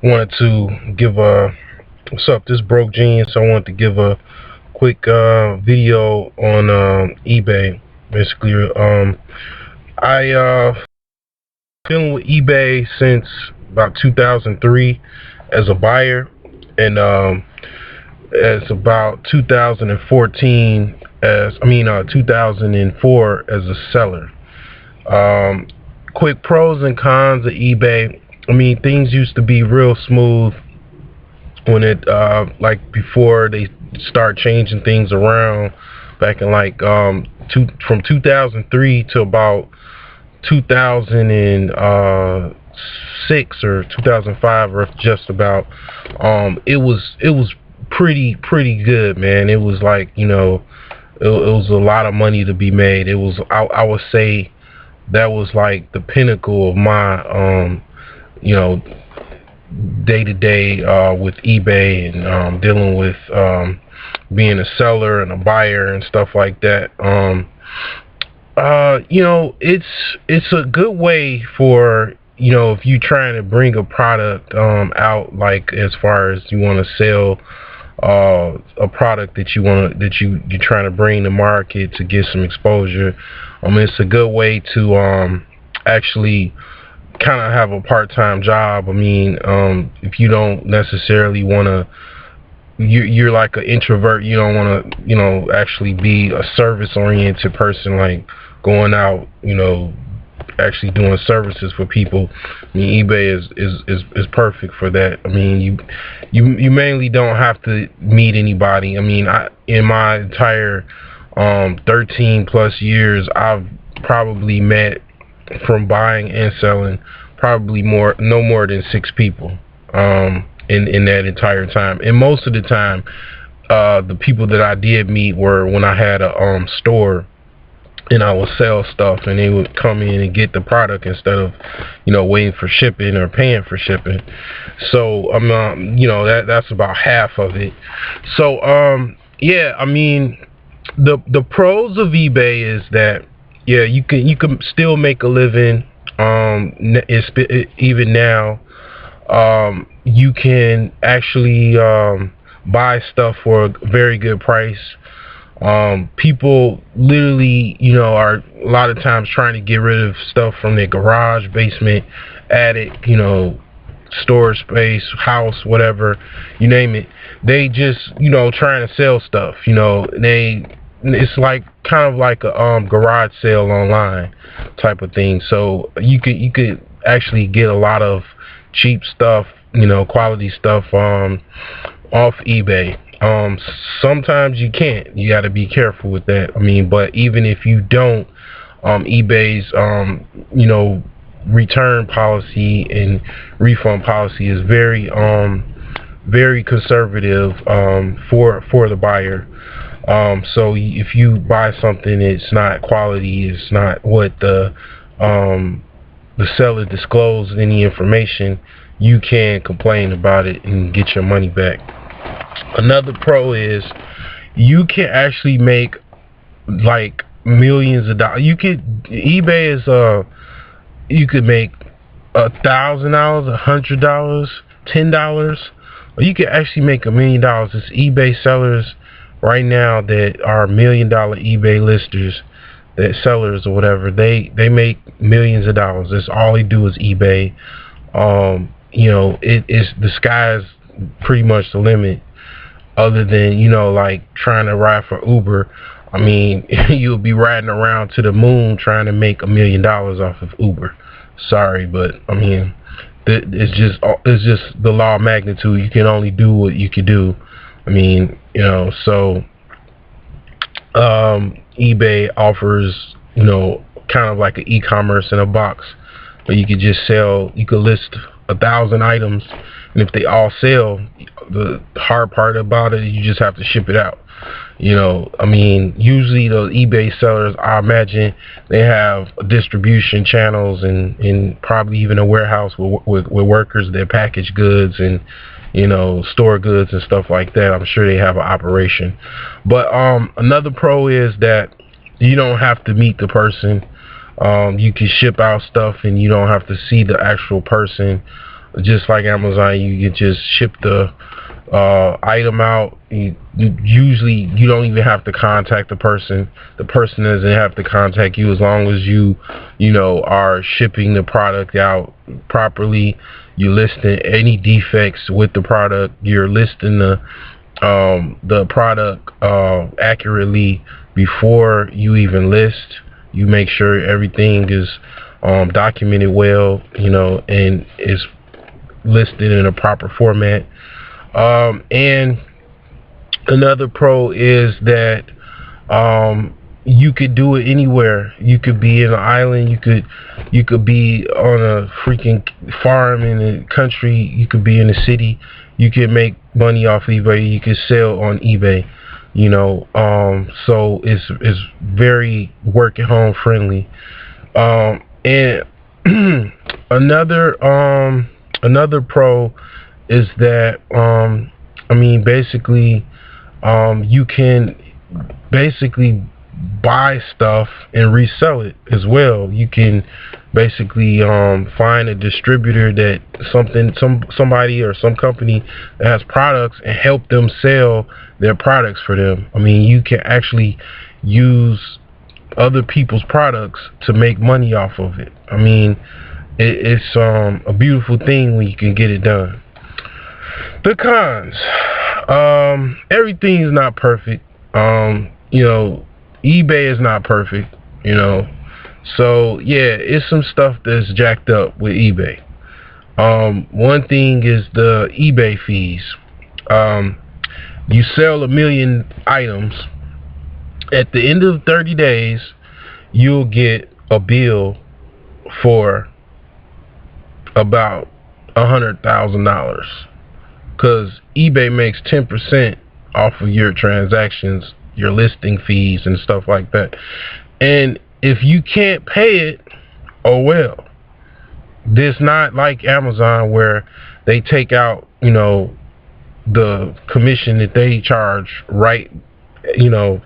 wanted to give a what's up. This broke genius. I wanted to give a quick video on eBay. Basically, I dealing with eBay since about 2003 as a buyer, and as about 2014 2004 as a seller. Um, Quick pros and cons of eBay. I mean, things used to be real smooth when it like before they start changing things around back in like from 2003 to about 2006 or 2005 or just about. It was pretty good, man. It was like, it was a lot of money to be made. It was, I would say, that was like the pinnacle of my you know day to day with eBay, and dealing with being a seller and a buyer and stuff like that. It's a good way for, if you're trying to bring a product out, like as far as you want to sell a product you're trying to bring to market to get some exposure. It's a good way to actually kind of have a part-time job. If you don't necessarily want to, you're like an introvert, you don't want to, actually be a service-oriented person, like going out, actually doing services for people. eBay is perfect for that. You mainly don't have to meet anybody. In my entire 13 plus years, I've probably met, from buying and selling, probably no more than 6 people in that entire time. And most of the time, the people that I did meet were when I had a store and I would sell stuff, and they would come in and get the product instead of, waiting for shipping or paying for shipping. So that's about half of it. So the pros of eBay is that, yeah, you can still make a living. Even now, you can actually buy stuff for a very good price. People literally, are a lot of times trying to get rid of stuff from their garage, basement, attic, storage space, house, whatever, you name it. They just, trying to sell stuff. It's like kind of like a garage sale online type of thing. So you could actually get a lot of cheap stuff, quality stuff off eBay. Sometimes you can't. You got to be careful with that. But even if you don't, eBay's return policy and refund policy is very conservative for the buyer. So if you buy something it's not quality, it's not what the seller disclosed any information, you can complain about it and get your money back. Another pro is you can actually make like millions of dollars. eBay is you could make $1,000, $100, $10, or you could actually make $1 million. It's eBay sellers right now that are $1 million eBay listers, that sellers or whatever, they make millions of dollars. That's all they do is eBay. The sky's pretty much the limit, other than, like trying to ride for Uber. You'll be riding around to the moon trying to make $1 million off of Uber. Sorry, but it's just the law of magnitude. You can only do what you can do. So eBay offers, kind of like an e-commerce in a box, where you could list 1,000 items, and if they all sell, the hard part about it is you just have to ship it out. Usually those eBay sellers, I imagine they have distribution channels and probably even a warehouse with workers that package goods and, store goods and stuff like that. I'm sure they have an operation. But another pro is that you don't have to meet the person. You can ship out stuff and you don't have to see the actual person. just like Amazon, you can just ship the item out. Usually you don't even have to contact the person. The person doesn't have to contact you, as long as you are shipping the product out properly. You're listing any defects with the product. You're listing the product accurately before you even list. You make sure everything is documented well, and is listed in a proper format. And another pro is that you could do it anywhere. You could be in an island. You could be on a freaking farm in the country. You could be in the city. You can make money off eBay. You can sell on eBay. So it's very work at home friendly. And another pro is that you can basically buy stuff and resell it as well. You can basically find a distributor that somebody or some company that has products, and help them sell their products for them. You can actually use other people's products to make money off of it. It's a beautiful thing when you can get it done. The cons. Everything is not perfect. eBay is not perfect, So yeah, it's some stuff that's jacked up with eBay. One thing is the eBay fees. You sell 1 million items. At the end of 30 days, you'll get a bill for about $100,000, because eBay makes 10% off of your transactions, your listing fees and stuff like that. And if you can't pay it, oh well. This not like Amazon, where they take out the commission that they charge right,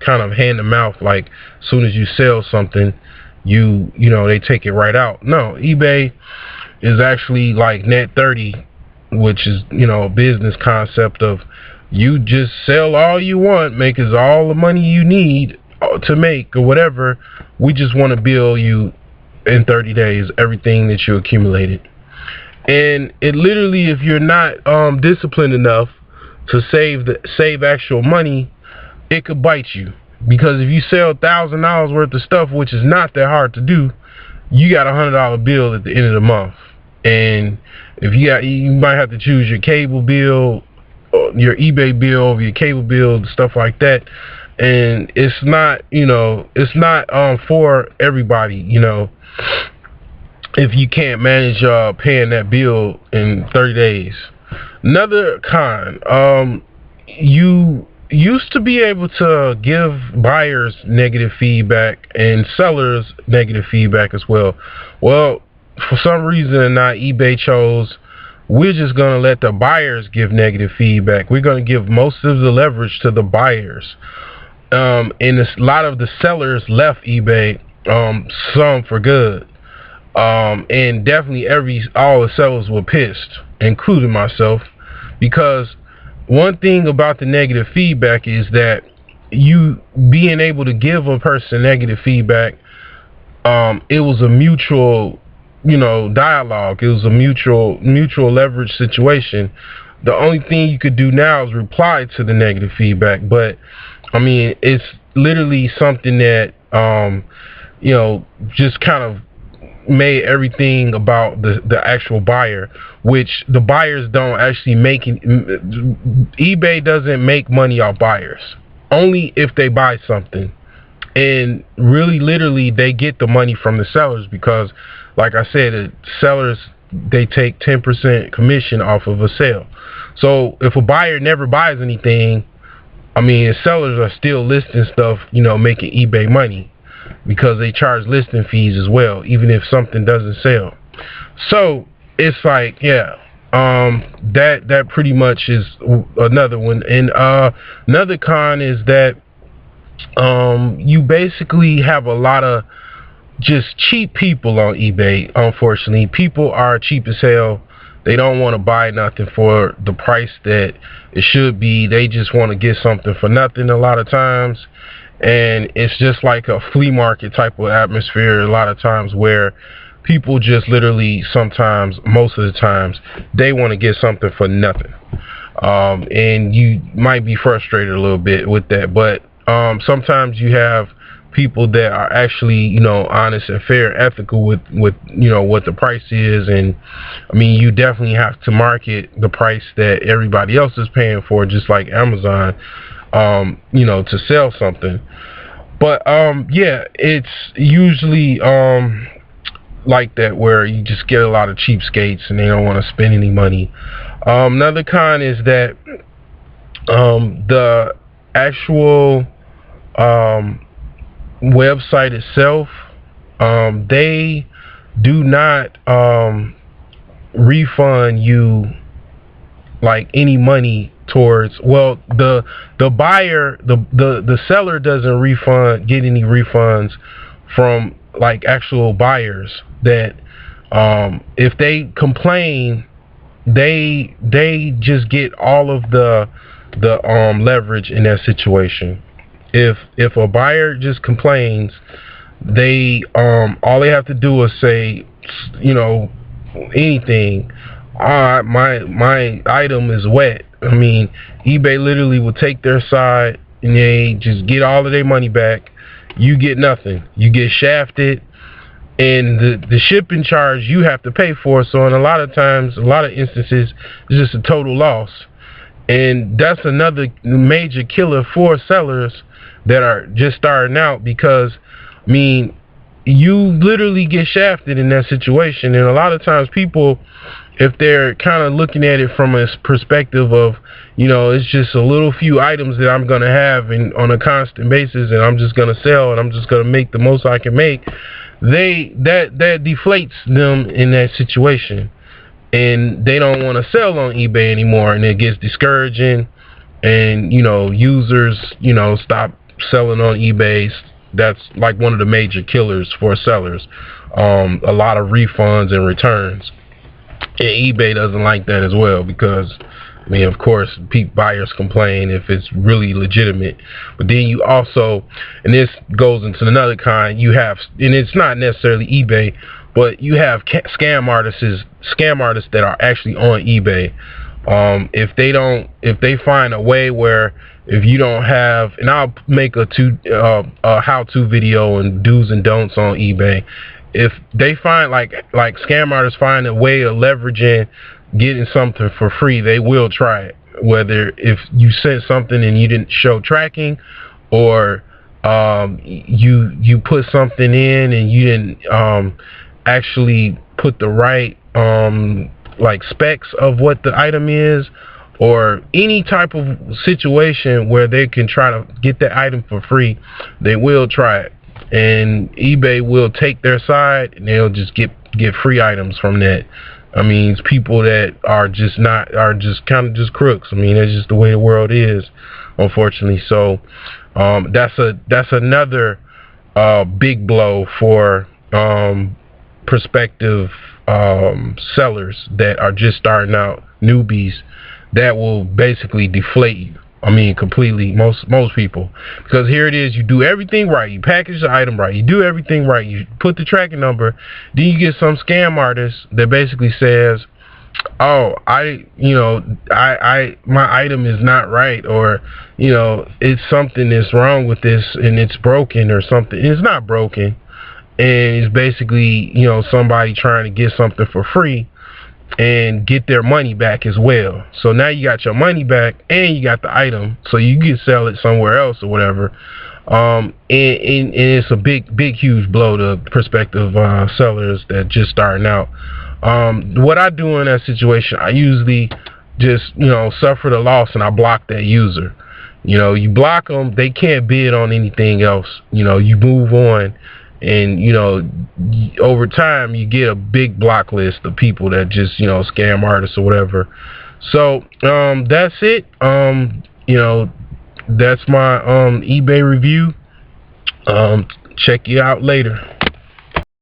kind of hand to mouth. Like, as soon as you sell something, they take it right out. No, eBay is actually like net 30, which is a business concept of, you just sell all you want, make us all the money you need to make or whatever. We just want to bill you in 30 days everything that you accumulated. And it literally, if you're not disciplined enough to save actual money, it could bite you. Because if you sell $1,000 worth of stuff, which is not that hard to do, you got a $100 bill at the end of the month. And if you might have to choose your cable bill, your eBay bill over your cable bill, stuff like that. And it's not for everybody. If you can't manage paying that bill in 30 days. Another con, you used to be able to give buyers negative feedback and sellers negative feedback as well. Well, for some reason not, eBay chose, we're just going to let the buyers give negative feedback. We're going to give most of the leverage to the buyers. And a lot of the sellers left eBay, some for good. And definitely all the sellers were pissed, including myself, because one thing about the negative feedback is that you being able to give a person negative feedback, it was a mutual, dialogue. It was a mutual leverage situation. The only thing you could do now is reply to the negative feedback, but it's literally something that just kind of made everything about the actual buyer, which the buyers don't actually make. eBay doesn't make money off buyers, only if they buy something. And really, literally, they get the money from the sellers, because, like I said, the sellers, they take 10% commission off of a sale. So if a buyer never buys anything, the sellers are still listing stuff, making eBay money, because they charge listing fees as well, even if something doesn't sell. So it's like, yeah, that pretty much is another one. And another con is that you basically have a lot of just cheap people on eBay. Unfortunately, people are cheap as hell. They don't want to buy nothing for the price that it should be. They just want to get something for nothing a lot of times. And it's just like a flea market type of atmosphere a lot of times, where people just literally, sometimes, most of the times, they want to get something for nothing. And you might be frustrated a little bit with that, but sometimes you have people that are actually, you know, honest and fair, ethical with you know, what the price is. And I mean, you definitely have to market the price that everybody else is paying for, just like Amazon, you know, to sell something. But yeah, it's usually like that, where you just get a lot of cheapskates and they don't want to spend any money. Another con is that the actual website itself, they do not refund you like any money towards, well, the buyer, the seller doesn't get any refunds from like actual buyers. That if they complain, they just get all of the leverage in that situation. If a buyer just complains, they all they have to do is say, you know, anything. My item is wet. I mean, eBay literally will take their side and they just get all of their money back. You get nothing. You get shafted, and the shipping charge you have to pay for. So in a lot of times, a lot of instances, it's just a total loss. And that's another major killer for sellers that are just starting out, because I mean, you literally get shafted in that situation. And a lot of times people, if they're kind of looking at it from a perspective of, you know, it's just a little few items that I'm going to have on a constant basis, and I'm just going to sell, and I'm just going to make the most I can make, that deflates them in that situation. And they don't want to sell on eBay anymore, and it gets discouraging. And, you know, users, you know, stop selling on eBay. That's like one of the major killers for sellers. A lot of refunds and returns. And eBay doesn't like that as well, because I mean, of course, buyers complain if it's really legitimate. But then you also, and this goes into another kind, you have, and it's not necessarily eBay, but you have scam artists that are actually on eBay. If they find a way where, if you don't have, and I'll make a how-to video and do's and don'ts on eBay. If they find like scam artists find a way of leveraging getting something for free, they will try it. Whether if you sent something and you didn't show tracking, or you put something in and you didn't actually put the right like specs of what the item is, or any type of situation where they can try to get that item for free, they will try it. And eBay will take their side, and they'll just get free items from that. I mean, it's people that are just kind of just crooks. I mean, that's just the way the world is, unfortunately. So that's another big blow for prospective sellers that are just starting out, newbies, that will basically deflate you. I mean, completely, most people. Because here it is, you do everything right, you package the item right, you do everything right, you put the tracking number, then you get some scam artist that basically says, oh, my item is not right, or, you know, it's something that's wrong with this and it's broken or something. It's not broken, and it's basically, you know, somebody trying to get something for free and get their money back as well. So now you got your money back and you got the item, so you can sell it somewhere else or whatever. And it's a big huge blow to prospective sellers that just starting out. What I do in that situation, I usually just, you know, suffer the loss and I block that user. You know, you block them, they can't bid on anything else. You know, you move on. And, you know, over time, you get a big block list of people that just, you know, scam artists or whatever. So, that's it. You know, that's my eBay review. Check you out later.